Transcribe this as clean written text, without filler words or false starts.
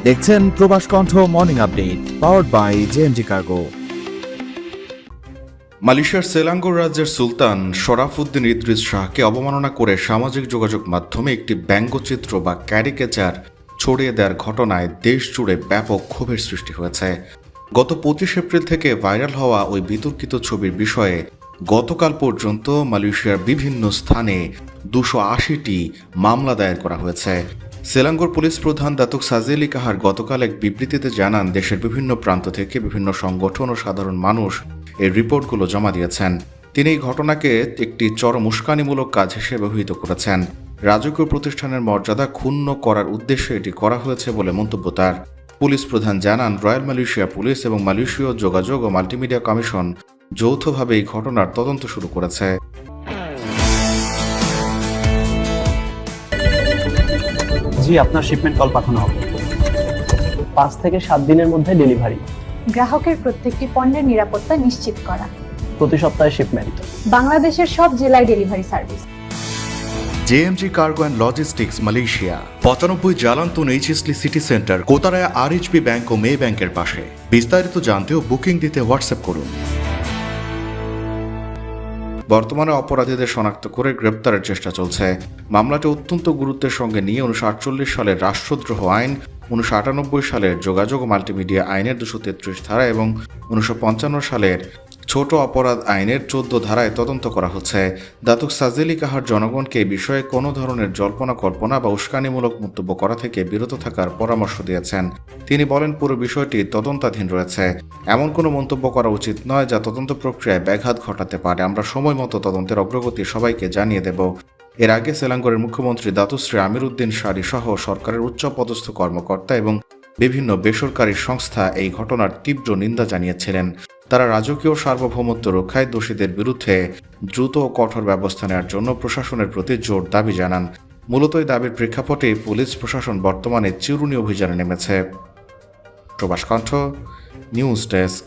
দেখছেন Probash Kontho morning update powered by JMG cargo. মালয়েশিয়ার Selangor রাজ্যের সুলতান শরাফুদ্দিন ইদ্রিস শাহকে অবমাননা করে সামাজিক যোগাযোগ মাধ্যমে একটি ব্যঙ্গচিত্র বা ক্যারিকেচার ছড়িয়ে দেওয়ার ঘটনায় দেশ জুড়ে ব্যাপক ক্ষোভের সৃষ্টি হয়েছে। গত 25 এপ্রিল থেকে ভাইরাল হওয়া ওই বিতর্কিত ছবির বিষয়ে গতকাল পর্যন্ত মালয়েশিয়ার বিভিন্ন স্থানে 280টি মামলা দায়ের করা হয়েছে। সেলাঙ্গোর পুলিশ প্রধান দাতুক সাজেলি কাহার গতকাল এক বিবৃতিতে জানান, দেশের বিভিন্ন প্রান্ত থেকে বিভিন্ন সংগঠন ও সাধারণ মানুষ এই রিপোর্টগুলো জমা দিয়েছেন। তিনি এই ঘটনাকে একটি চরম উস্কানিমূলক কাজ হিসেবে অভিহিত করেছেন। রাজকীয় প্রতিষ্ঠানের মর্যাদা ক্ষুণ্ণ করার উদ্দেশ্যে এটি করা হয়েছে বলে মন্তব্য তার। পুলিশ প্রধান জানান, রয়্যাল মালয়েশিয়া পুলিশ এবং মালয়েশীয় যোগাযোগ ও মাল্টিমিডিয়া কমিশন যৌথভাবে এই ঘটনার তদন্ত শুরু করেছে। জি, আপনার শিপমেন্ট কল পাঠানো হবে। 5 থেকে 7 দিনের মধ্যে ডেলিভারি। গ্রাহকের প্রত্যেকটি পণ্যের নিরাপত্তা নিশ্চিত করা। প্রতি সপ্তাহে শিপমেন্ট। বাংলাদেশের সব জেলায় delivery service. JMG cargo and logistics Malaysia 95 জালান্তন এইচএসলি সিটি সেন্টার, কোতারায়া আরএইচবি ব্যাংক ও মে ব্যাংকের পাশে। বিস্তারিত জানতে ও বুকিং দিতে হোয়াটসঅ্যাপ করুন। বর্তমানে অপরাধীদের শনাক্ত করে গ্রেপ্তারের চেষ্টা চলছে। মামলাটি অত্যন্ত গুরুত্বের সঙ্গে নিয়ে 1948 সালের রাষ্ট্রদ্রোহ আইন, 1998 সালের যোগাযোগ ও মাল্টিমিডিয়া আইনের 233 ধারা এবং 1955 সালের ছোট অপরাধ আইনের 14 ধারায় তদন্ত করা হচ্ছে। দাতুক সাজেলি কাহার জনগণকে এই বিষয়ে কোনো ধরনের জল্পনা কল্পনা বা উস্কানিমূলক মন্তব্য করা থেকে বিরত থাকার পরামর্শ দিয়েছেন। তিনি বলেন, পুরো বিষয়টি তদন্তাধীন রয়েছে। এমন কোনো মন্তব্য করা উচিত নয় যা তদন্ত প্রক্রিয়ায় ব্যাঘাত ঘটাতে পারে। আমরা সময় মতো তদন্তের অগ্রগতি সবাইকে জানিয়ে দেব। এর আগে সেলাঙ্গোরের মুখ্যমন্ত্রী দাতুশ্রী আমির উদ্দিন শারি সহ সরকারের উচ্চপদস্থ কর্মকর্তা এবং বিভিন্ন বেসরকারি সংস্থা এই ঘটনার তীব্র নিন্দা জানিয়েছিলেন। তারা রাজকীয় সার্বভৌমত্ব রক্ষায় দোষীদের বিরুদ্ধে দ্রুত ও কঠোর ব্যবস্থা নেওয়ার জন্য প্রশাসনের প্রতি জোর দাবি জানান। মূলত এই দাবির প্রেক্ষাপটে পুলিশ প্রশাসন বর্তমানে চিরুনি অভিযানে নেমেছে। প্রবাস কণ্ঠ নিউজ ডেস্ক।